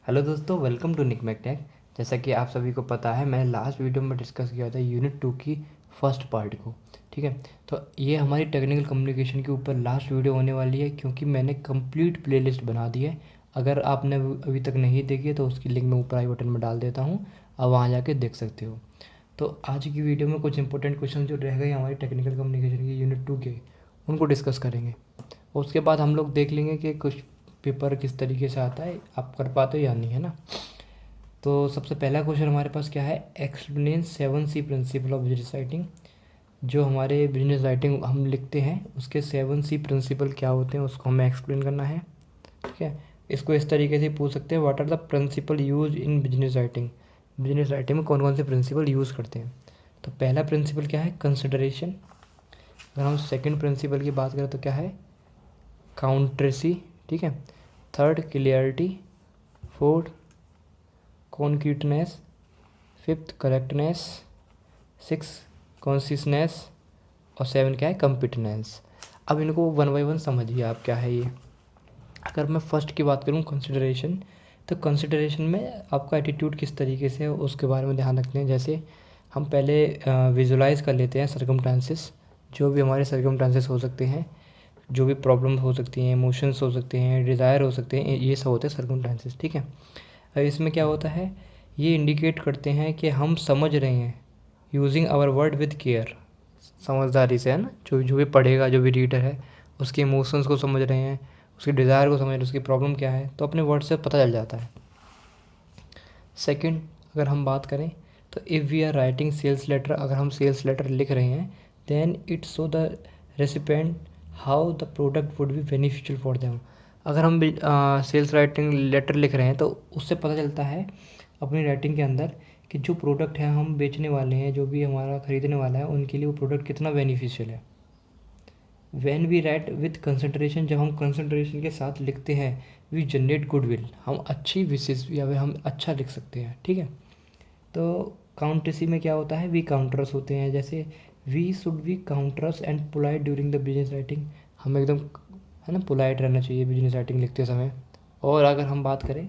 Hello दोस्तों, welcome to निक मैकटेक। जैसा कि आप सभी को पता है, मैंने लास्ट वीडियो में डिस्कस किया था यूनिट 2 की फर्स्ट पार्ट को। ठीक है, तो ये हमारी टेक्निकल कम्युनिकेशन के ऊपर लास्ट वीडियो होने वाली है, क्योंकि मैंने कंप्लीट प्लेलिस्ट बना दी है। अगर आपने अभी तक नहीं देखी है तो उसकी लिंक मैं ऊपर आई बटन में डाल देता हूँ, आप वहाँ जाके देख सकते हो। तो आज की वीडियो में कुछ इंपॉर्टेंट क्वेश्चन जो रह गए हमारी टेक्निकल कम्युनिकेशन की यूनिट 2 के, उनको डिस्कस करेंगे। उसके बाद हम लोग देख लेंगे कि कुछ पेपर किस तरीके से आता है, आप कर पाते हो या नहीं, है ना। तो सबसे पहला क्वेश्चन हमारे पास क्या है, explain 7C principle of business writing. जो हमारे बिजनेस राइटिंग हम लिखते हैं उसके 7C प्रिंसिपल क्या होते हैं, उसको हमें एक्सप्लेन करना है। ठीक है, इसको इस तरीके से पूछ सकते हैं, what are the principle use in business writing. Business writing में कौन कौन से प्रिंसिपल यूज़ करते हैं। तो पहला प्रिंसिपल क्या है, कंसिडरेशन। अगर हम सेकंड प्रिंसिपल की बात करें तो क्या है, काउंट्रेसी। ठीक है, third clarity, fourth concreteness, fifth correctness, six conciseness, और सेवन क्या है, कम्पिटनेस। अब इनको वन बाई वन समझिए आप क्या है ये। अगर मैं फर्स्ट की बात करूँ, कंसिडरेशन, तो कंसिडरेशन में आपका एटीट्यूड किस तरीके से है उसके बारे में ध्यान रखते हैं। जैसे हम पहले विजुलाइज कर लेते हैं सर्कमस्टांसेस, जो भी हमारे सर्कमस्टांसेस हो सकते हैं, जो भी प्रॉब्लम हो सकती हैं, इमोशंस हो सकते हैं, डिज़ायर हो सकते हैं, ये सब होते हैं सर्कमस्टांसेस। ठीक है, अब इसमें क्या होता है, ये इंडिकेट करते हैं कि हम समझ रहे हैं, using our word with care, समझदारी से, है ना। जो जो भी पढ़ेगा, जो भी रीडर है, उसके इमोशंस को समझ रहे हैं, उसके डिज़ायर को समझ रहे हैं, उसकी प्रॉब्लम क्या है, तो अपने वर्ड से पता चल जाता है। सेकंड, अगर हम बात करें तो if we are writing sales letter, अगर हम सेल्स लेटर लिख रहे हैं, then it show the recipient how the product would be beneficial for them. अगर हम सेल्स राइटिंग लेटर लिख रहे हैं तो उससे पता चलता है अपनी राइटिंग के अंदर कि जो प्रोडक्ट है हम बेचने वाले हैं, जो भी हमारा ख़रीदने वाला है, उनके लिए वो प्रोडक्ट कितना बेनिफिशियल है। When we write with concentration, जब हम कंसंट्रेशन के साथ लिखते हैं, वी जनरेट गुडविल, हम अच्छी विशेष या फिर हम अच्छा लिख सकते हैं। ठीक है, तो काउंटरसी में क्या होता है, वी काउंटरस होते हैं। जैसे we should be courteous and polite during the business writing, हमें एकदम, है ना, पोलाइट रहना चाहिए बिजनेस राइटिंग लिखते समय। और अगर हम बात करें,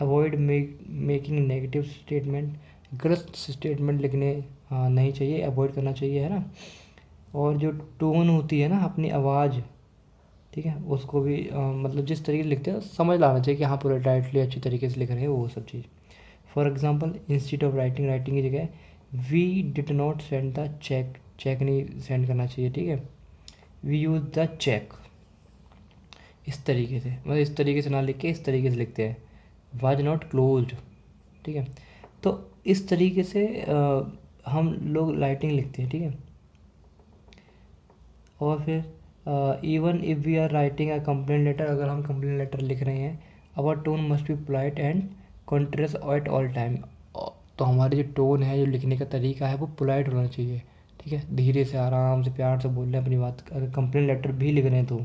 अवॉइड मेकिंग नेगेटिव स्टेटमेंट, गलत स्टेटमेंट लिखने नहीं चाहिए, अवॉइड करना चाहिए, है ना। और जो टोन होती है ना अपनी आवाज़, ठीक है, उसको भी मतलब जिस तरीके से लिखते हैं समझ लाना चाहिए कि हाँ पूरा डायरेक्टली अच्छी तरीके से लिख रहे हैं, वो सब चीज़। For example, instead of writing, writing की जगह we did not send the cheque, cheque नहीं सेंड करना चाहिए। ठीक है, वी यूज़ द चेक, इस तरीके से, मतलब इस तरीके से ना लिख के इस तरीके से लिखते हैं, वाज नॉट क्लोज्ड। ठीक है, तो इस तरीके से हम लोग राइटिंग लिखते हैं। ठीक है, और फिर even if we are writing a complaint letter, अगर हम कंप्लेंट लेटर लिख रहे हैं, our tone must be polite and courteous at all time. तो हमारी जो टोन है, जो लिखने का तरीका है, वो पोलाइट होना चाहिए। ठीक है, धीरे से, आराम से, प्यार से बोल रहे हैं अपनी बात, अगर कंप्लेंट लेटर भी लिख रहे हैं तो।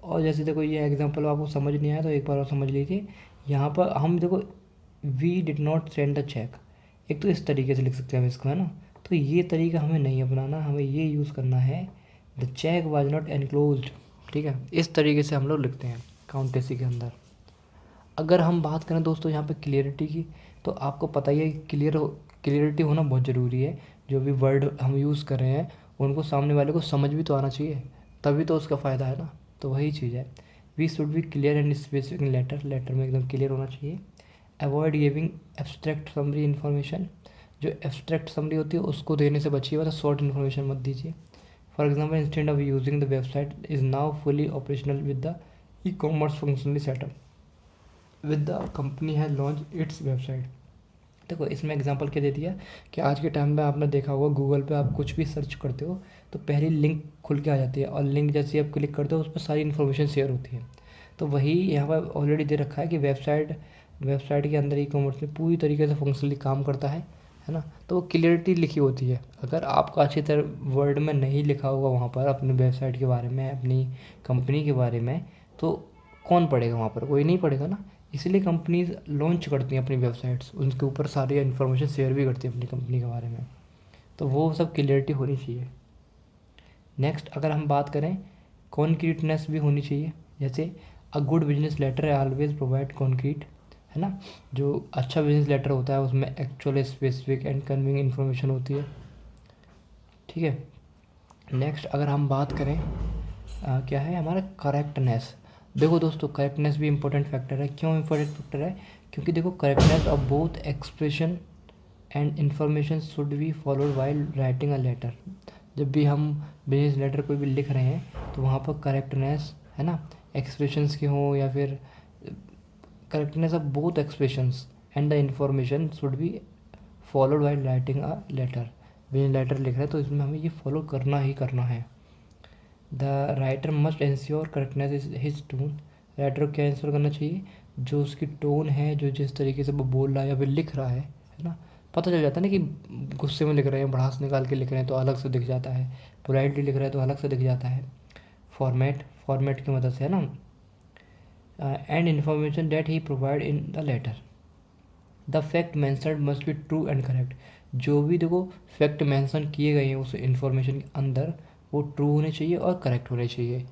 और जैसे देखो, ये एग्जांपल आपको समझ नहीं आया तो एक बार और समझ लीजिए। यहाँ पर हम देखो, we did not send the cheque, एक तो इस तरीके से लिख सकते हैं हम इसको, है ना। तो ये तरीका हमें नहीं अपनाना, हमें ये यूज़ करना है, the cheque was not enclosed. ठीक है, इस तरीके से हम लोग लिखते हैं काउंटेसी के अंदर। अगर हम बात करें दोस्तों यहाँ पे क्लियरिटी की, तो आपको पता ही है क्लियरिटी होना बहुत ज़रूरी है। जो भी वर्ड हम यूज़ कर रहे हैं उनको सामने वाले को समझ भी तो आना चाहिए, तभी तो उसका फ़ायदा है ना। तो वही चीज़ है, we should be clear and specific in letter, letter में एकदम क्लियर होना चाहिए। Avoid giving abstract summary information, जो एब्स्ट्रैक्ट समरी होती है उसको देने से बचिए, मतलब शॉर्ट इन्फॉर्मेशन मत दीजिए। For example, instead of using the website is now fully operational with the e commerce functionally setup with the company has launch its website. देखो, इसमें एग्जांपल क्या दे दिया कि आज के टाइम में आपने देखा होगा, गूगल पे आप कुछ भी सर्च करते हो तो पहली लिंक खुल के आ जाती है, और लिंक जैसे आप क्लिक करते हो उस पर सारी इन्फॉर्मेशन शेयर होती है। तो वही यहाँ पर ऑलरेडी दे रखा है कि वेबसाइट के अंदर ई कॉमर्स में पूरी तरीके से फंक्शनली काम करता है ना। तो वो क्लियरिटी लिखी होती है। अगर आपका अच्छी तरह वर्ड में नहीं लिखा होगा वहाँ पर अपनी वेबसाइट के बारे में, अपनी कंपनी के बारे में, तो कौन पढ़ेगा वहाँ पर, कोई नहीं पढ़ेगा ना। इसलिए कंपनीज लॉन्च करती हैं अपनी वेबसाइट्स, उनके ऊपर सारी इन्फॉर्मेशन शेयर भी करती हैं अपनी कंपनी के बारे में, तो वो सब क्लियरिटी होनी चाहिए। नेक्स्ट, अगर हम बात करें, कॉन्क्रीटनेस भी होनी चाहिए। जैसे a good business letter always provide concrete, है ना, जो अच्छा बिजनेस लेटर होता है उसमें actual specific and convenient information होती है, ठीक है। नेक्स्ट अगर हम बात करें क्या है हमारा करेक्टनेस। देखो दोस्तों, करेक्टनेस भी इंपॉर्टेंट फैक्टर है। क्यों इंपॉर्टेंट फैक्टर है? क्योंकि देखो correctness of both expression and information should be followed while writing a letter. जब भी हम बिजनेस लेटर कोई भी लिख रहे हैं तो वहाँ पर करेक्टनेस, है ना, एक्सप्रेशंस के हों या फिर correctness of both expressions and the information should be followed while writing a letter. Business letter लिख रहे हैं तो इसमें हमें ये फॉलो करना ही करना है। The writer must ensure correctness is his tone. Writer को क्या इंश्योर करना चाहिए? जो उसकी टोन है, जो जिस तरीके से वो बोल रहा है या फिर लिख रहा है ना, पता चल जाता है ना कि गुस्से में लिख रहे हैं, भड़ास निकाल के लिख रहे हैं तो अलग से दिख जाता है, पोलाइटली लिख रहे हैं तो अलग से दिख जाता है। फॉर्मेट की मदद से, है ना। And information that he provide in the letter, the fact mentioned must be true and correct. जो भी देखो फैक्ट मेंशन किए गए हैं उस इन्फॉर्मेशन के अंदर, वो ट्रू होने चाहिए और करेक्ट होने चाहिए।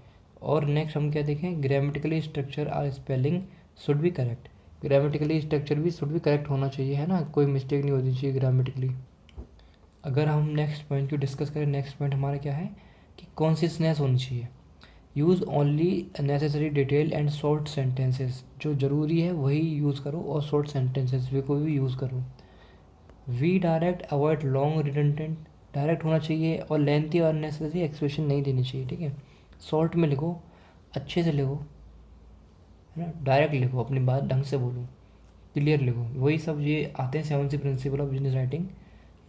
और नेक्स्ट हम क्या देखें, ग्रामेटिकली स्ट्रक्चर और spelling should be correct. Grammatically structure भी शुड बी करेक्ट होना चाहिए, है ना, कोई मिस्टेक नहीं होनी चाहिए ग्रामेटिकली। अगर हम नेक्स्ट पॉइंट को डिस्कस करें, नेक्स्ट पॉइंट हमारा क्या है कि कॉन्सिस्टेंस होनी चाहिए। Use only necessary detail and short sentences. जो ज़रूरी है वही यूज़ करो और शॉर्ट सेंटेंसेस भी कोई भी यूज़ करो। We direct avoid long redundant. Direct होना चाहिए और लेंथी और अननेसेसरी एक्सप्रेशन नहीं देनी चाहिए, ठीक है। शॉर्ट में लिखो, अच्छे से लिखो, है ना, डायरेक्ट लिखो, अपनी बात ढंग से बोलो, क्लियर लिखो। वही सब ये आते हैं 7C principle of business writing.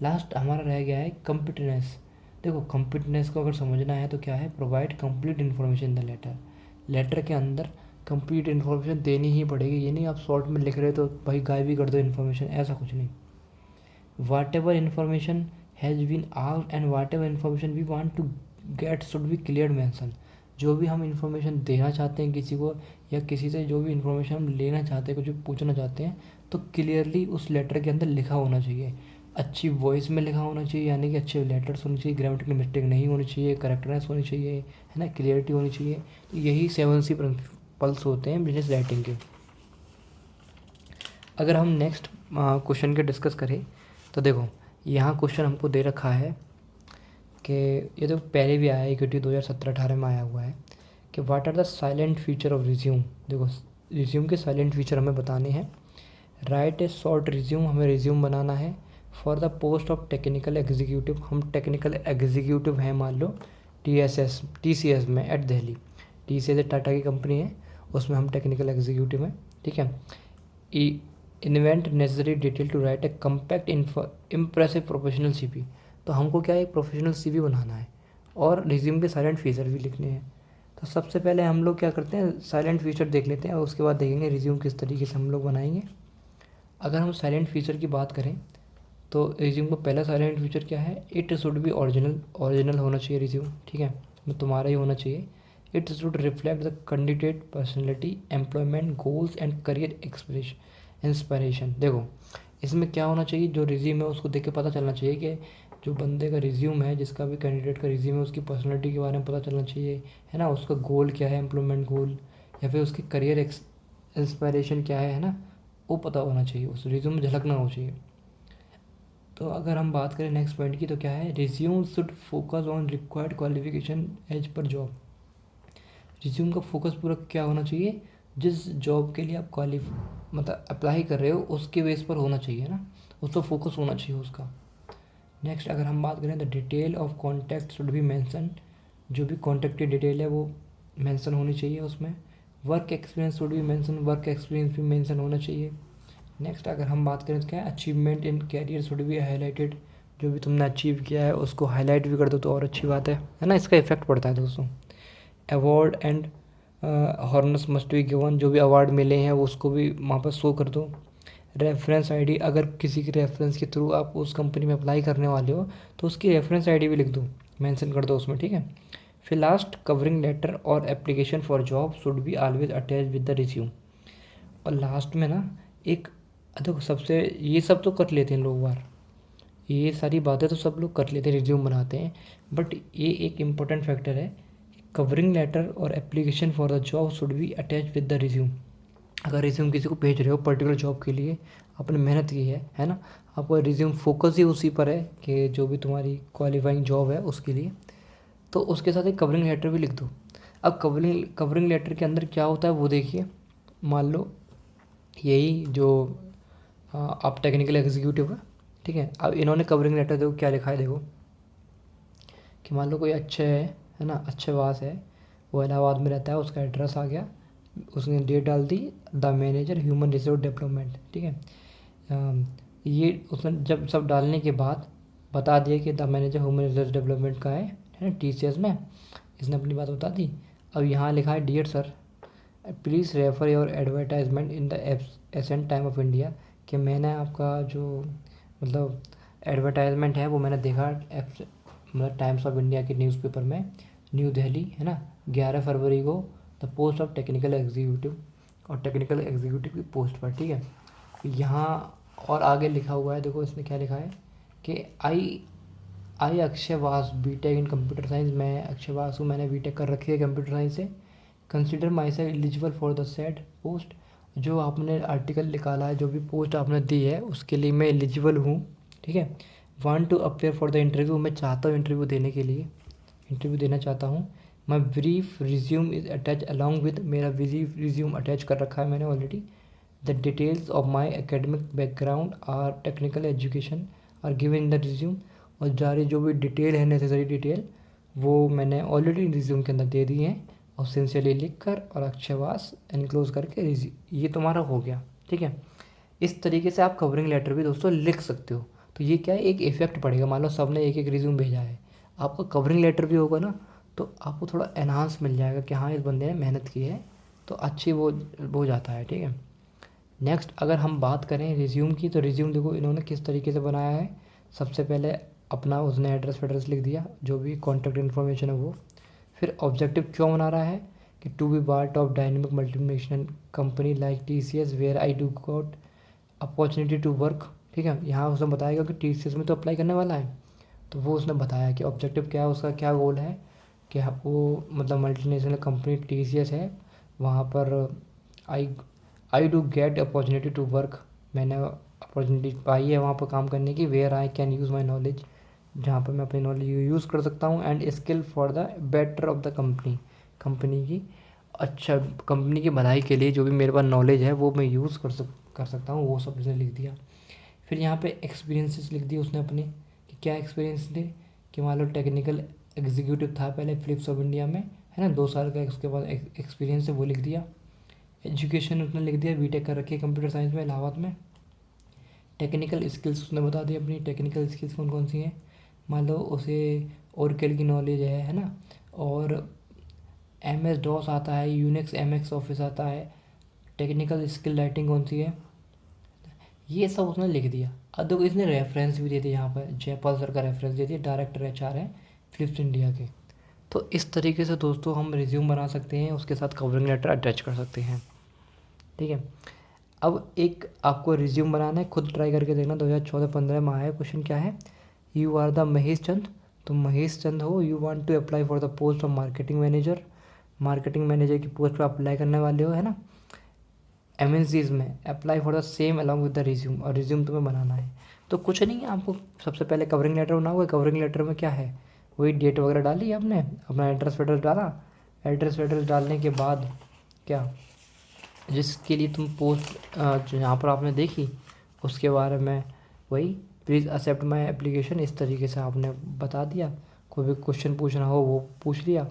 Last हमारा रह गया है कम्पिटेंस। देखो कम्पिटेंस को अगर समझना है तो क्या है, provide complete information in the letter. Letter के अंदर कंप्लीट इन्फॉर्मेशन देनी ही पड़ेगी। ये नहीं आप शॉर्ट में लिख रहे हो तो भाई गायब ही कर दो इन्फॉर्मेशन, ऐसा कुछ नहीं। Whatever information has been asked and whatever information we want to get should be clear mention. जो भी हम इन्फॉर्मेशन देना चाहते हैं किसी को, या किसी से जो भी इन्फॉर्मेशन हम लेना चाहते हैं, कुछ भी पूछना चाहते हैं, तो क्लियरली उस लेटर के अंदर लिखा होना चाहिए। अच्छी वॉइस में लिखा होना चाहिए, यानी कि अच्छे लेटर्स होने चाहिए, ग्रामेटिकल मिस्टेक नहीं होनी चाहिए, करेक्टनेस होनी चाहिए, है ना, क्लियरिटी होनी चाहिए। तो यही 7C प्रिंसिपल्स होते हैं बिजनेस राइटिंग के। अगर हम नेक्स्ट क्वेश्चन के डिस्कस करें तो देखो यहाँ क्वेश्चन हमको दे रखा है कि ये तो पहले भी आया है, क्योंकि 2017-18 में आया हुआ है कि what are the salient feature of resume. देखो रिज्यूम के साइलेंट फीचर हमें बताने हैं। राइट ए शॉर्ट रिज्यूम, हमें रिज्यूम बनाना है for the post of technical executive. हम टेक्निकल एग्जीक्यूटिव हैं मान लो TCS में एट दिल्ली। TCS टाटा की कंपनी है, उसमें हम टेक्निकल एग्जीक्यूटिव हैं, ठीक है। Invent necessary detail to write a compact impressive professional CV। तो हमको क्या है, प्रोफेशनल CV बनाना है और रिज्यूम के साइलेंट फीचर भी लिखने हैं। तो सबसे पहले हम लोग क्या करते हैं, साइलेंट फीचर देख लेते हैं और उसके बाद देखेंगे रिज्यूम किस तरीके से हम लोग बनाएंगे। अगर हम साइलेंट फीचर की बात करें तो रिज्यूम का पहला साइलेंट फीचर क्या है, इट शुड बी ओरिजिनल होना चाहिए रिज्यूम, ठीक है, मतलब तुम्हारा ही होना चाहिए। It should reflect the candidate personality, employment goals and career inspiration. देखो इसमें क्या होना चाहिए, जो रिज्यूम है उसको देख के पता चलना चाहिए कि जो बंदे का रिज्यूम है, जिसका भी कैंडिडेट का रिज्यूम है, उसकी पर्सनैलिटी के बारे में पता चलना चाहिए, है ना, उसका गोल क्या है, एम्प्लॉयमेंट गोल, या फिर उसकी करियर इंस्पिरेशन क्या है ना, वो पता होना चाहिए, उस रिज्यूम में झलकना होना चाहिए। तो अगर हम बात करें नेक्स्ट पॉइंट की तो क्या है, resume should focus on required qualification as per job. Resume का फोकस पूरा क्या होना चाहिए, जिस जॉब के लिए आप मतलब अप्लाई कर रहे हो उसके बेस पर होना चाहिए ना, उस पर फोकस होना चाहिए उसका। नेक्स्ट अगर हम बात करें the detail of contact should be mention. जो भी कॉन्टैक्ट की डिटेल है वो मेंशन होनी चाहिए उसमें। Work experience should be mention, work experience भी मेंशन होना चाहिए। नेक्स्ट अगर हम बात करें तो क्या है, achievement in career should be highlighted. जो भी तुमने अचीव किया है उसको हाईलाइट भी कर दो तो और अच्छी बात है ना, इसका इफेक्ट पड़ता है दोस्तों। Award and horns must be given. जो भी अवार्ड मिले हैं उसको भी वहाँ पर शो कर दो। रेफरेंस आईडी, अगर किसी की रेफरेंस के थ्रू आप उस कंपनी में अप्लाई करने वाले हो तो उसकी रेफरेंस आईडी भी लिख दो, मेंशन कर दो उसमें, ठीक है। फिर लास्ट कवरिंग लेटर और application for job should be always attach with the resume. और लास्ट में ना एक, देखो सबसे ये सब तो कर लेते हैं लोग बार, ये सारी बातें तो सब लोग कर लेते हैं, रिज्यूम बनाते हैं, बट ये एक इम्पोर्टेंट फैक्टर है, कवरिंग लेटर और application for the job should be attach with the resume. अगर रिज्यूम किसी को भेज रहे हो पर्टिकुलर जॉब के लिए, आपने मेहनत की है ना, आपका रिज्यूम फोकस ही उसी पर है कि जो भी तुम्हारी क्वालिफाइंग जॉब है उसके लिए, तो उसके साथ एक कवरिंग लेटर भी लिख दो। अब कवरिंग लेटर के अंदर क्या होता है वो देखिए। मान लो यही जो आप टेक्निकल एग्जीक्यूटिव है, ठीक है। अब इन्होंने कवरिंग लेटर देखो क्या लिखा है, देखो कि मान लो कोई अच्छे है ना, अच्छे वास है, वो इलाहाबाद में रहता है, उसका एड्रेस आ गया, उसने डेट डाल दी, the manager human resource development, ठीक है। ये उसने जब सब डालने के बाद बता दिया कि the manager human resource development का है ना, TCS में, इसने अपनी बात बता दी। अब यहाँ लिखा है dear sir please refer your advertisement in the Ascent Time of India, कि मैंने आपका जो मतलब एडवर्टाइजमेंट है वो मैंने देखा मतलब टाइम्स ऑफ इंडिया के न्यूज़पेपर में, न्यू दिल्ली है ना, 11 फरवरी को, the post of technical executive, और टेक्निकल एग्जीक्यूटिव की पोस्ट पर, ठीक है। यहाँ और आगे लिखा हुआ है, देखो इसमें क्या लिखा है कि आई अक्षय वास बीटेक इन कंप्यूटर साइंस, मैं अक्षय वास हूँ, मैंने बीटेक कर रखी है कंप्यूटर साइंस से। Consider my self eligible for the said post, जो आपने आर्टिकल निकाला है, जो भी पोस्ट आपने दी है उसके लिए मैं एलिजिबल हूँ, ठीक है। Want to appear for the interview, मैं चाहता हूँ इंटरव्यू देने के लिए, इंटरव्यू देना चाहता हूँ। My brief resume is attach along with, मेरा ब्रीफ रिज्यूम अटैच कर रखा है मैंने already. The details of my academic background और technical education are given in the resume, और जारी जो भी डिटेल है, नेसेसरी डिटेल, वो मैंने ऑलरेडी रिज्यूम के अंदर दे दी हैं, और सिंसियरली लिख कर और अक्षयवास एनक्लोज करके ये तुम्हारा हो गया, ठीक है। इस तरीके से आप कवरिंग लेटर भी दोस्तों लिख सकते हो। तो ये क्या है, एक इफेक्ट पड़ेगा। मान लो सबने एक एक रिज्यूम भेजा है, आपका कवरिंग लेटर भी होगा ना, तो आपको थोड़ा एनहांस मिल जाएगा कि हाँ इस बंदे ने मेहनत की है, तो अच्छी वो हो जाता है, ठीक है। नेक्स्ट अगर हम बात करें रिज्यूम की, तो रिज्यूम देखो इन्होंने किस तरीके से बनाया है। सबसे पहले अपना उसने एड्रेस लिख दिया, जो भी कॉन्टैक्ट इन्फॉर्मेशन है वो। फिर ऑब्जेक्टिव क्यों बना रहा है कि to be part of dynamic multinational company like TCS where I do got opportunity to work, ठीक है। यहाँ उसने बताया कि TCS में तो अप्लाई करने वाला है, तो वो उसने बताया कि ऑब्जेक्टिव क्या है, उसका क्या गोल है कि वो मतलब मल्टीनेशनल कंपनी TCS है, वहाँ पर I do get opportunity to work, मैंने अपॉर्चुनिटी पाई है वहाँ पर काम करने की, where I can use my knowledge, जहाँ पर मैं अपनी नॉलेज यूज़ कर सकता हूँ, and skill for the better of the company की, अच्छा कंपनी की भलाई के लिए जो भी मेरे पास नॉलेज है वो मैं यूज़ कर सकता हूँ, वो सब उसने लिख दिया। फिर यहाँ पे एक्सपीरियंसेस लिख दिए उसने अपने, कि क्या एक्सपीरियंस थे, कि मान लो टेक्निकल एग्जीक्यूटिव था पहले फिलिप्स ऑफ इंडिया में, है ना, 2 साल का उसके बाद एक्सपीरियंस है वो लिख दिया। एजुकेशन उसने लिख दिया, बीटेक कर रखी है कंप्यूटर साइंस में इलाहाबाद में। टेक्निकल स्किल्स उसने बता दी अपनी, टेक्निकल स्किल्स कौन कौन सी हैं, मान लो उसे ओरेकल की नॉलेज है ना, और MS DOS आता है, यूनिक्स MX ऑफिस आता है, टेक्निकल स्किल राइटिंग कौन सी है, ये सब उसने लिख दिया। अब देखो इसने रेफरेंस भी दे दिया, यहाँ पर जयपाल सर का रेफरेंस दे दिया, डायरेक्टर HR है फिलिप्स इंडिया के। तो इस तरीके से दोस्तों हम रिज्यूम बना सकते हैं, उसके साथ कवरिंग लेटर अटैच कर सकते हैं, ठीक है। अब एक आपको रिज्यूम बनाना है, खुद ट्राई करके देखना। 2014-15 में आया क्वेश्चन, क्या है, you are the Mahesh Chand, तुम महेश चंद हो, you want to apply for the post of marketing manager, marketing manager की पोस्ट पर अप्लाई करने वाले हो, है ना, MNCs में। Apply for the same along with the resume, और रिज्यूम तुम्हें बनाना है। तो कुछ नहीं है, आपको सबसे पहले कवरिंग लेटर बनाओगे। कवरिंग लेटर में क्या है, वही डेट वगैरह डाली आपने, अपना एड्रेस डाला, एड्रेस डालने के बाद क्या, जिसके लिए तुम पोस्ट जो यहाँ पर आपने देखी उसके बारे में, वही प्लीज़ एक्सेप्ट माई एप्लीकेशन, इस तरीके से आपने बता दिया। कोई भी क्वेश्चन पूछना हो वो पूछ लिया,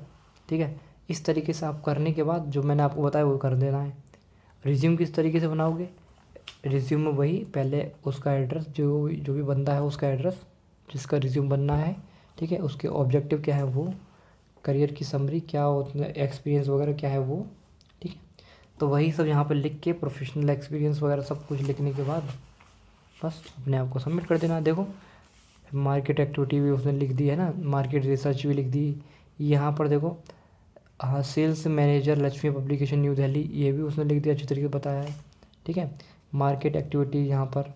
ठीक है। इस तरीके से आप करने के बाद जो मैंने आपको बताया वो कर देना है। रिज्यूम किस तरीके से बनाओगे, रिज्यूम में वही पहले उसका एड्रेस, जो भी बंदा है उसका एड्रेस जिसका रिज्यूम बनना है, ठीक है, उसके ऑब्जेक्टिव क्या है वो, करियर की समरी क्या, उसने एक्सपीरियंस वगैरह क्या है वो, ठीक है। तो वही सब यहाँ पर लिख के प्रोफेशनल एक्सपीरियंस वगैरह सब कुछ लिखने के बाद बस अपने आप को सबमिट कर देना। देखो मार्केट एक्टिविटी भी उसने लिख दी है ना, मार्केट रिसर्च भी लिख दी। यहाँ पर देखो हाँ, sales manager Lakshmi publication New Delhi, ये भी उसने लिख दिया, अच्छी तरीके से बताया है, ठीक है। मार्केट एक्टिविटी यहाँ पर,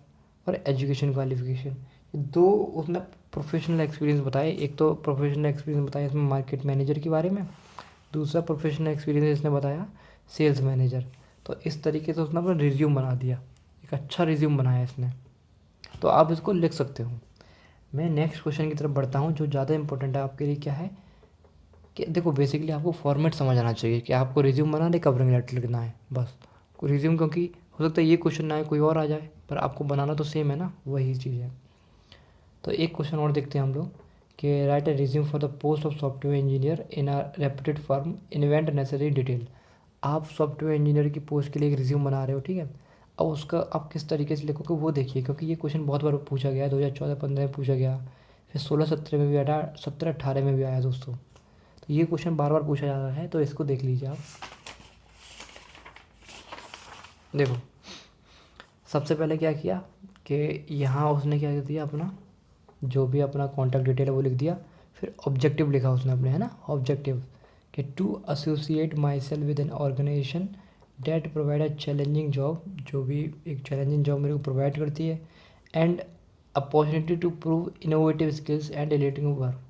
और एजुकेशन क्वालिफिकेशन, ये 2 उसने प्रोफेशनल एक्सपीरियंस बताए। एक तो प्रोफेशनल एक्सपीरियंस बताया इसमें मार्केट मैनेजर के बारे में, दूसरा प्रोफेशनल एक्सपीरियंस इसने बताया सेल्स मैनेजर। तो इस तरीके से उसने अपना रिज्यूम बना दिया, एक अच्छा रिज्यूम बनाया इसने। तो आप इसको लिख सकते हो। मैं नेक्स्ट क्वेश्चन की तरफ बढ़ता हूँ जो ज़्यादा इंपॉर्टेंट है आपके लिए। क्या है कि देखो बेसिकली आपको फॉर्मेट समझ आना चाहिए कि आपको रिज्यूम बनाना है, कवरिंग लेटर लिखना है बस। रिज्यूम क्योंकि हो सकता है ये क्वेश्चन ना आए, कोई और आ जाए, पर आपको बनाना तो सेम है ना, वही चीज़ है। तो एक क्वेश्चन और देखते हैं हम लोग कि right A resume for the post of software engineer in a reputed firm, invent necessary detail. आप सॉफ्टवेयर इंजीनियर की पोस्ट के लिए एक रिज्यूम बना रहे हो, ठीक है। अब उसका आप किस तरीके से लिखोगे वो देखिए, क्योंकि ये क्वेश्चन बहुत बार पूछा गया है। 2014-15 में पूछा गया, फिर 16-17 में भी आया, 17-18 में भी आया दोस्तों। तो ये क्वेश्चन बार बार पूछा जा रहा है, तो इसको देख लीजिए आप। देखो सबसे पहले क्या किया कि यहाँ उसने क्या कर दिया, अपना जो भी अपना कॉन्टैक्ट डिटेल है वो लिख दिया। फिर ऑब्जेक्टिव लिखा उसने अपने, है ना, ऑब्जेक्टिव कि to associate myself with an organisation that provide a challenging job, जो भी एक चैलेंजिंग जॉब मेरे को प्रोवाइड करती है, and opportunity to prove innovative skills and relating work.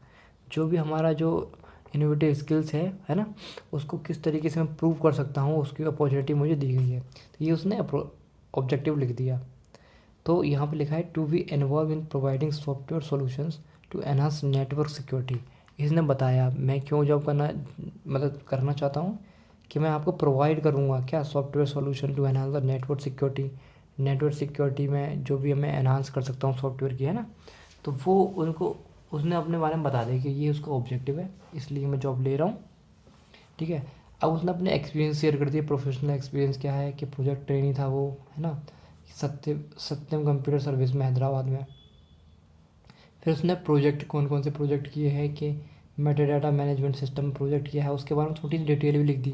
जो भी हमारा जो इनोवेटिव स्किल्स है ना, उसको किस तरीके से मैं प्रूव कर सकता हूँ, उसकी अपॉर्चुनिटी मुझे दी गई है। तो ये उसने ऑब्जेक्टिव लिख दिया। तो यहाँ पे लिखा है to be involve in providing software solutions to enhance network security. इसने बताया मैं क्यों जॉब करना मतलब करना चाहता हूँ कि मैं आपको प्रोवाइड करूँगा क्या, software solution to enhance the network security. Network security में जो भी मैं एनहांस कर सकता हूँ सॉफ्टवेयर की, है ना। तो वो उनको उसने अपने बारे में बता दिया कि ये उसका ऑब्जेक्टिव है, इसलिए मैं जॉब ले रहा हूँ, ठीक है। अब उसने अपने एक्सपीरियंस शेयर कर दिया। प्रोफेशनल एक्सपीरियंस क्या है कि प्रोजेक्ट ट्रेनी था वो, है ना, सत्यम कंप्यूटर सर्विस में हैदराबाद में। फिर उसने प्रोजेक्ट कौन कौन से प्रोजेक्ट किए हैं कि मेटाडाटा मैनेजमेंट सिस्टम प्रोजेक्ट किया है, उसके बारे में थोड़ी सी डिटेल भी लिख दी।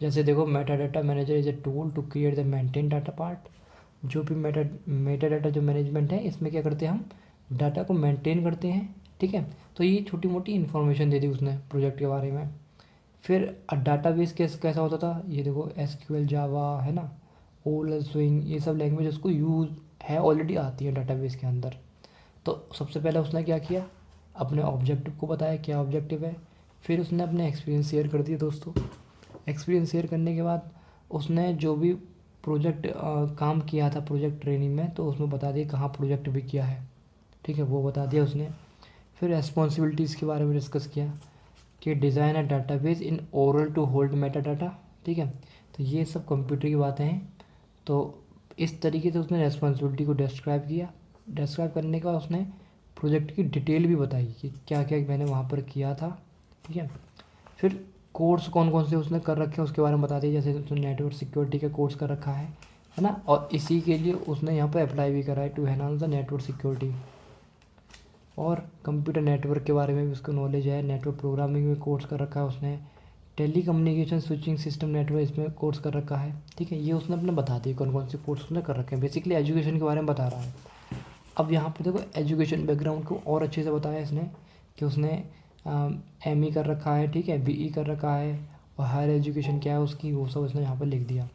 जैसे देखो metadata manager is a tool to create the maintain data part. जो भी मेटाडाटा जो मैनेजमेंट है, इसमें क्या करते हैं हम, डाटा को मेंटेन करते हैं, ठीक है। तो ये छोटी मोटी इन्फॉर्मेशन दे दी उसने प्रोजेक्ट के बारे में। फिर डाटाबेस कैसा होता था, ये देखो एसक्यूएल, जावा, है ना, ओल, स्विंग, ये सब लैंग्वेज उसको यूज़ है, ऑलरेडी आती है डाटाबेस के अंदर। तो सबसे पहले उसने क्या किया, अपने ऑब्जेक्टिव को बताया क्या ऑब्जेक्टिव है। फिर उसने अपने एक्सपीरियंस शेयर कर दिए दोस्तों। एक्सपीरियंस शेयर करने के बाद उसने जो भी प्रोजेक्ट काम किया था प्रोजेक्ट ट्रेनिंग में, तो उसमें बता दिया कहाँ प्रोजेक्ट भी किया है, ठीक है, वो बता दिया उसने। फिर रेस्पॉन्सिबिलिटीज़ के बारे में डिस्कस किया कि डिज़ाइन अ डाटाबेस इन ओरल टू होल्ड मेटा डाटा, ठीक है। तो ये सब कंप्यूटर की बातें हैं। तो इस तरीके से उसने रेस्पॉन्सिबिलिटी को डिस्क्राइब किया। डिस्क्राइब करने के बाद उसने प्रोजेक्ट की डिटेल भी बताई कि क्या क्या मैंने वहाँ पर किया था, ठीक है। फिर कोर्स कौन कौन से उसने कर रखे हैं उसके बारे में बता दिया। जैसे उसने नेटवर्क सिक्योरिटी का कोर्स कर रखा है ना, और इसी के लिए उसने यहाँ पर अप्लाई भी करा है to enhance the network security. और कंप्यूटर नेटवर्क के बारे में भी उसको नॉलेज है। नेटवर्क प्रोग्रामिंग में कोर्स कर रखा है उसने। Tele communication switching system network इसमें कोर्स कर रखा है, ठीक है। ये उसने अपने बता दिए कौन कौन से कोर्स उसने कर रखे हैं। बेसिकली एजुकेशन के बारे में बता रहा है। अब यहाँ पे देखो एजुकेशन बैकग्राउंड को और अच्छे से बताया इसने कि उसने ME कर रखा है, ठीक है, BE कर रखा है, और हायर एजुकेशन क्या है उसकी, वो सब उसने यहाँ पर लिख दिया।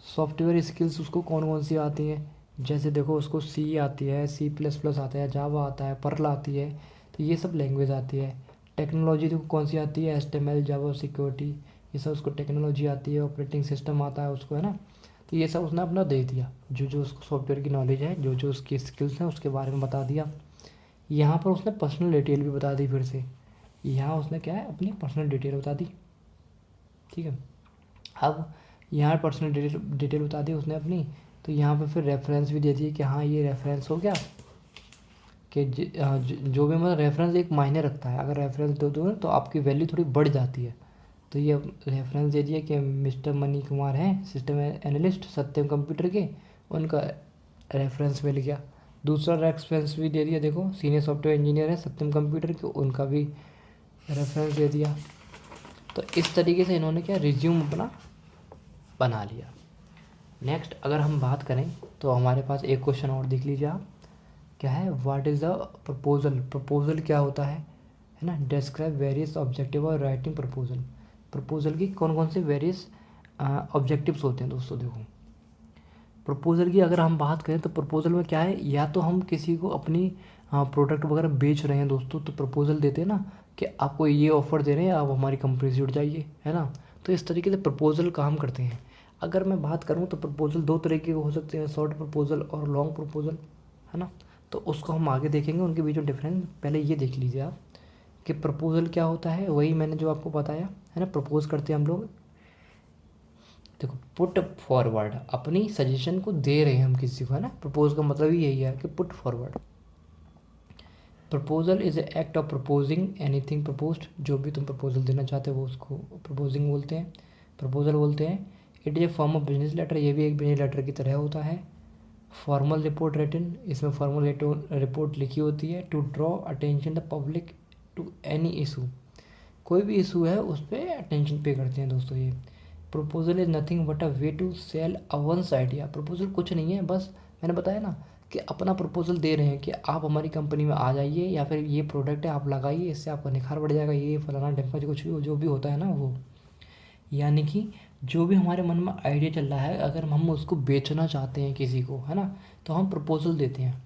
सॉफ्टवेयर स्किल्स उसको कौन कौन सी आती हैं, जैसे देखो उसको C आती है, C++ आता है, जावा आता है, पर्ल आती है। तो ये सब लैंग्वेज आती है। टेक्नोलॉजी देखो कौन सी आती है, HTML, जावा, सिक्योरिटी, ये सब उसको टेक्नोलॉजी आती है। ऑपरेटिंग सिस्टम आता है उसको, है ना। तो ये सब उसने अपना दे दिया, जो जो उसको सॉफ्टवेयर की नॉलेज है, जो जो उसकी स्किल्स हैं उसके बारे में बता दिया। यहाँ पर उसने पर्सनल डिटेल भी बता दी। फिर से यहाँ उसने क्या है, अपनी पर्सनल डिटेल बता दी, ठीक है। अब यहाँ पर्सनल डिटेल बता दी उसने अपनी। तो यहाँ पे फिर रेफरेंस भी दे दिए कि हाँ ये रेफरेंस हो गया कि जो भी मतलब रेफरेंस एक मायने रखता है। अगर रेफरेंस दो दो तो आपकी वैल्यू थोड़ी बढ़ जाती है। तो ये रेफरेंस दे दिया कि मिस्टर मनी कुमार हैं सिस्टम एनालिस्ट सत्यम कंप्यूटर के, उनका रेफरेंस मिल गया। दूसरा रेफरेंस भी दे दिया, देखो सीनियर सॉफ्टवेयर इंजीनियर है सत्यम कंप्यूटर के, उनका भी रेफरेंस दे दिया। तो इस तरीके से इन्होंने क्या रिज्यूम अपना बना लिया। नेक्स्ट अगर हम बात करें तो हमारे पास एक क्वेश्चन और देख लीजिए आप, क्या है, what is the proposal. Proposal क्या होता है ना, डिस्क्राइब वेरियस ऑब्जेक्टिव और राइटिंग प्रपोजल। प्रपोजल की कौन कौन से वेरियस ऑब्जेक्टिव्स होते हैं दोस्तों। देखो प्रपोज़ल की अगर हम बात करें तो प्रपोज़ल में क्या है, या तो हम किसी को अपनी प्रोडक्ट वगैरह बेच रहे हैं दोस्तों, तो प्रपोज़ल देते हैं ना कि आपको ये ऑफ़र दे रहे हैं, आप हमारी कंपनी से जुड़ जाइए, है ना। तो इस तरीके से प्रपोज़ल काम करते हैं। अगर मैं बात करूँ तो प्रपोज़ल दो तरीके के हो सकते हैं, शॉर्ट प्रपोज़ल और लॉन्ग प्रपोज़ल, है ना। तो उसको हम आगे देखेंगे, उनके बीच में डिफरेंस। पहले ये देख लीजिए आप कि प्रपोज़ल क्या होता है। वही मैंने जो आपको बताया है ना, प्रपोज़ करते हैं हम लोग। देखो, पुट फॉरवर्ड, अपनी सजेशन को दे रहे हैं हम किसी को, है ना। प्रपोज का मतलब ही यही है कि put forward. Proposal is a act of proposing anything proposed, जो भी तुम प्रपोजल देना चाहते हो वो उसको प्रपोजिंग बोलते हैं, प्रपोजल बोलते हैं। It is a form of business letter, ये भी एक बिजनेस लेटर की तरह होता है। फॉर्मल रिपोर्ट रिटन, इसमें फॉर्मल रिपोर्ट लिखी होती है। To draw attention the public to any issue, कोई भी इशू है उस पर अटेंशन पे करते हैं दोस्तों ये। Proposal is nothing but a way to sell a one's idea, proposal कुछ नहीं है, बस मैंने बताया ना कि अपना प्रपोजल दे रहे हैं कि आप हमारी कंपनी में आ जाइए, या फिर ये प्रोडक्ट है आप लगाइए, इससे आपका निखार बढ़ जाएगा, ये फलाना ढिमका कुछ भी जो भी होता है ना वो। यानी कि जो भी हमारे मन में आइडिया चल रहा है, अगर हम उसको बेचना चाहते हैं किसी को, है ना, तो हम प्रपोजल देते हैं।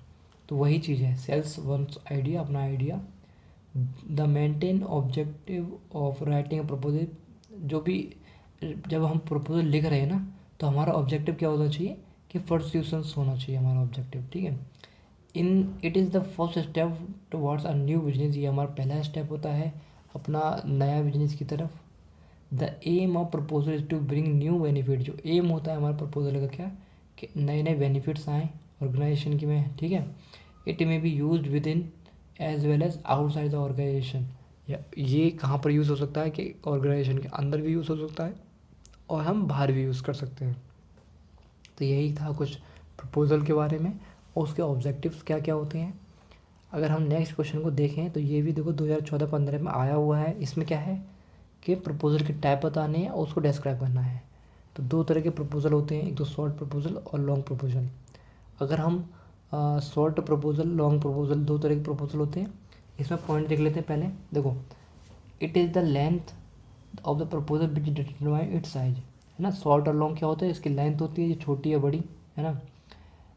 तो वही चीज़ है, सेल्स वंस आइडिया, अपना idea. The maintain objective of writing proposal, जो भी जब हम प्रपोजल लिख रहे हैं ना, तो हमारा ऑब्जेक्टिव क्या होना चाहिए कि परस्यूशंस होना चाहिए हमारा ऑब्जेक्टिव, ठीक है। In it is the first step towards a new business, ये हमारा पहला स्टेप होता है अपना नया बिजनेस की तरफ। The aim of proposal is to bring new benefit, जो एम होता है हमारा प्रपोजल का क्या, कि नए नए बेनिफिट्स आएँ ऑर्गेनाइजेशन की में, ठीक है। It may be use within as well as outside the organisation, या ये कहाँ पर यूज़ हो सकता है कि ऑर्गेनाइजेशन के अंदर भी यूज़ हो सकता है और हम बाहर भी यूज़ कर सकते हैं। तो यही था कुछ प्रपोज़ल के बारे में और उसके ऑब्जेक्टिव्स क्या क्या होते हैं। अगर हम नेक्स्ट क्वेश्चन को देखें तो ये भी देखो 2014-15 में आया हुआ है। इसमें क्या है कि प्रपोज़ल के टाइप बताने हैं और उसको डिस्क्राइब करना है। तो दो तरह के प्रपोज़ल होते हैं, एक तो शॉर्ट प्रपोज़ल और लॉन्ग प्रपोज़ल। अगर हम शॉर्ट प्रपोज़ल, लॉन्ग प्रपोज़ल, दो तरह के प्रपोज़ल होते हैं। इसमें पॉइंट देख लेते हैं पहले। देखो, it is the length of the proposal which determine its size, है ना। शॉर्ट और लॉन्ग क्या होता है, इसकी लेंथ होती है, ये छोटी या बड़ी, है ना।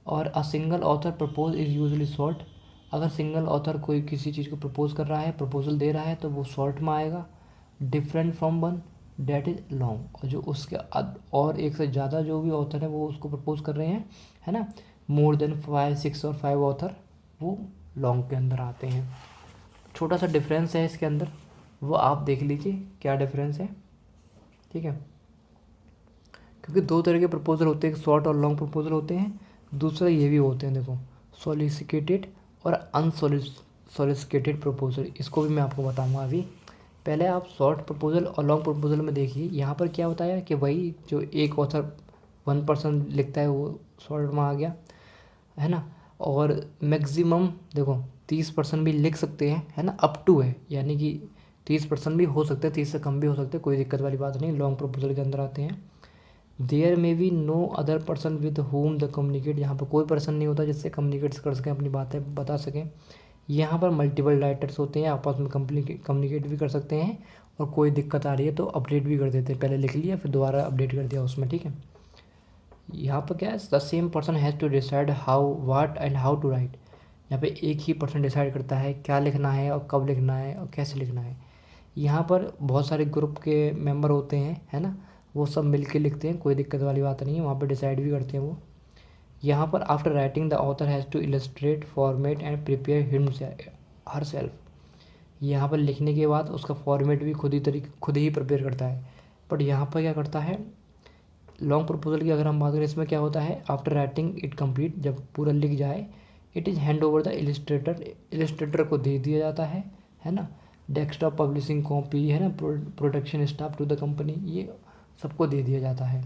और a single author propose is usually short, अगर सिंगल ऑथर कोई किसी चीज़ को प्रपोज कर रहा है, प्रपोजल दे रहा है, तो वो शॉर्ट में आएगा। Different from one that is long, और जो उसके और एक से ज़्यादा जो भी ऑथर है वो उसको प्रपोज कर रहे हैं, है ना, मोर देन 5, 6 और 5 ऑथर, वो लॉन्ग के अंदर आते हैं। छोटा सा डिफरेंस है इसके अंदर, वो आप देख लीजिए क्या डिफरेंस है, ठीक है। क्योंकि दो तरह के प्रपोजल होते हैं, एक शॉर्ट और लॉन्ग प्रपोजल होते हैं। दूसरा ये भी होते हैं, देखो, सॉलिसिकेटेड और अनसॉलिसिकेटेड प्रपोजल, इसको भी मैं आपको बताऊंगा अभी। पहले आप शॉर्ट प्रपोजल और लॉन्ग प्रपोजल में देखिए, यहाँ पर क्या होता है कि वही जो एक ऑथर 1% लिखता है वो शॉर्ट में आ गया, है ना। और मैक्सिमम देखो 30% भी लिख सकते हैं, है ना, अप टू है, यानी कि 30% भी हो सकता है, 30 से कम भी हो सकते हैं, कोई दिक्कत वाली बात नहीं, लॉन्ग प्रपोजल के अंदर आते हैं। There may be no other person with whom the communicate, यहाँ पर कोई पर्सन नहीं होता जिससे कम्युनिकेट कर सकें, अपनी बातें बता सकें। यहाँ पर मल्टीपल राइटर्स होते हैं, आपस में कम्युनिकेट भी कर सकते हैं, और कोई दिक्कत आ रही है तो अपडेट भी कर देते हैं, पहले लिख लिया फिर दोबारा अपडेट कर दिया उसमें, ठीक है। यहाँ पर क्या है, the same person has to decide how what and how to write, यहाँ पे एक ही पर्सन डिसाइड करता है क्या लिखना है और कब लिखना है और कैसे लिखना है। यहाँ पर बहुत सारे ग्रुप के मेंबर होते हैं, है ना, वो सब मिल के लिखते हैं, कोई दिक्कत वाली बात नहीं है, वहाँ पर डिसाइड भी करते हैं वो। यहाँ पर after writing the author has to illustrate format and prepare herself, यहाँ पर लिखने के बाद उसका फॉर्मेट भी खुद ही प्रिपेयर करता है। बट यहाँ पर क्या करता है, लॉन्ग प्रपोजल की अगर हम बात करें, इसमें क्या होता है, आफ्टर राइटिंग इट कंप्लीट, जब पूरा लिख जाए, it is hand over the Illustrator को दे दिया जाता है ना। डेस्कटॉप पब्लिशिंग कॉपी, है ना, production staff to the company, ये सबको दे दिया जाता है।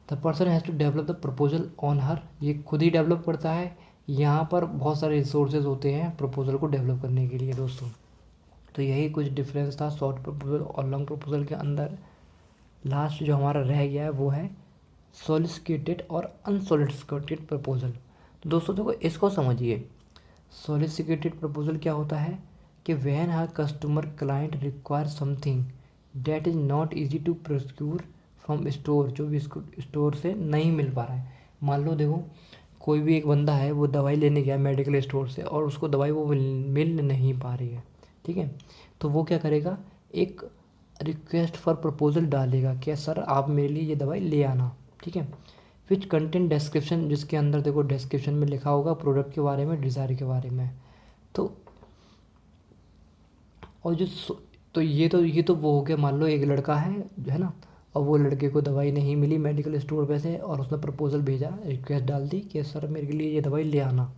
The person has to develop the proposal on her, ये खुद ही डेवलप करता है। यहाँ पर बहुत सारे रिसोर्सेज होते हैं प्रपोजल को डेवलप करने के लिए दोस्तों। तो यही कुछ डिफरेंस था शॉर्ट प्रपोजल और लॉन्ग प्रपोजल के अंदर। लास्ट जो हमारा रह गया है वो है सॉलिसिकेटेड और अनसॉलिसिकेटेड प्रपोजल। तो दोस्तों देखो, इसको समझिए। सॉलिसिकेटेड प्रपोजल क्या होता है कि when a customer client require something that is not easy to procure from store, जो भी स्टोर से नहीं मिल पा रहा है, मान लो देखो, कोई भी एक बंदा है, वो दवाई लेने गया मेडिकल स्टोर से और उसको दवाई वो मिल नहीं पा रही है, ठीक है। तो वो क्या करेगा, एक रिक्वेस्ट फॉर प्रपोजल डालेगा, क्या सर आप मेरे लिए ये दवाई ले आना, ठीक है। विच कंटेंट डिस्क्रिप्शन, जिसके अंदर देखो डिस्क्रिप्शन में लिखा होगा प्रोडक्ट के बारे में, डिज़ायर के बारे में। तो और ये तो वो हो गया, मान लो एक लड़का है ना, और वो लड़के को दवाई नहीं मिली मेडिकल स्टोर पे से, और उसने प्रपोजल भेजा, रिक्वेस्ट डाल दी कि सर मेरे लिए ये दवाई ले आना,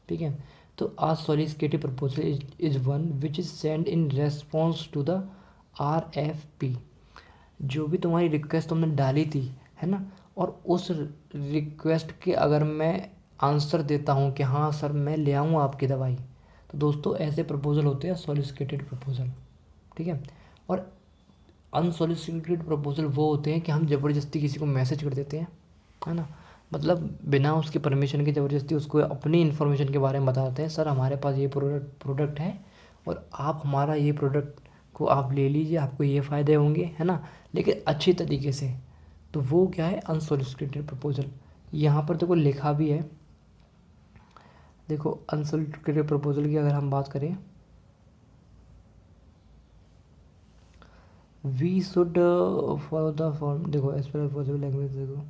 ठीक है। तो a solicited proposal is one which is send in response to the RFP। जो भी तुम्हारी रिक्वेस्ट तुमने डाली थी, है ना, और उस रिक्वेस्ट के अगर मैं आंसर देता हूँ कि हाँ सर मैं ले आऊँगा आपकी दवाई, तो दोस्तों ऐसे प्रपोजल होते हैं सॉलिसिटेटेड प्रपोजल, ठीक है। और अनसॉलिसिटेटेड प्रपोजल वो होते हैं कि हम ज़बरदस्ती किसी को मैसेज कर देते हैं, है ना, मतलब बिना उसकी परमिशन के ज़बरदस्ती उसको अपनी इन्फॉर्मेशन के बारे में बताते हैं, सर हमारे पास ये प्रोडक्ट है और आप हमारा ये प्रोडक्ट को आप ले लीजिए, आपको ये फ़ायदे होंगे, है ना, लेकिन अच्छी तरीके से। तो वो क्या है, अनसॉलिसिटेटेड प्रपोजल। यहाँ पर देखो लिखा भी है, देखो अनसॉलिसिटेटेड प्रपोजल की अगर हम बात करें, we should follow the form, देखो एज पर पॉसिबल लैंग्वेज, देखो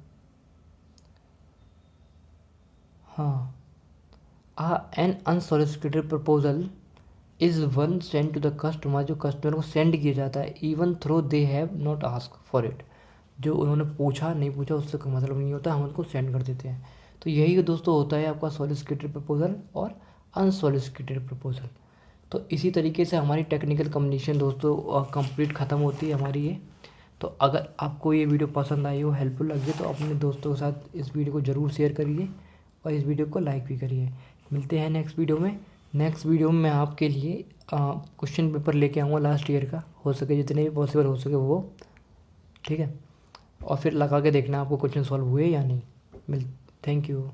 हाँ, an unsolicited proposal is one send to the customer, जो कस्टमर को सेंड किया जाता है, even though they have not ask for it. जो उन्होंने पूछा नहीं पूछा उससे कोई मतलब नहीं होता, हम उनको सेंड कर देते हैं। तो यही दोस्तों होता है आपका सॉलिसिटेटेड प्रपोजल और अनसॉलिसिटेटेड प्रपोजल। तो इसी तरीके से हमारी टेक्निकल कम्युनिकेशन दोस्तों कंप्लीट ख़त्म होती है हमारी ये। तो अगर आपको ये वीडियो पसंद आई हो, हेल्पफुल लगी, तो अपने दोस्तों के साथ इस वीडियो को ज़रूर शेयर करिए और इस वीडियो को लाइक भी करिए। मिलते हैं नेक्स्ट वीडियो में। नेक्स्ट वीडियो में मैं आपके लिए क्वेश्चन पेपर लेके आऊँगा लास्ट ईयर का, हो सके जितने भी पॉसिबल हो सके वो, ठीक है। और फिर लगा के देखना आपको क्वेश्चन सॉल्व हुए या नहीं। Thank you.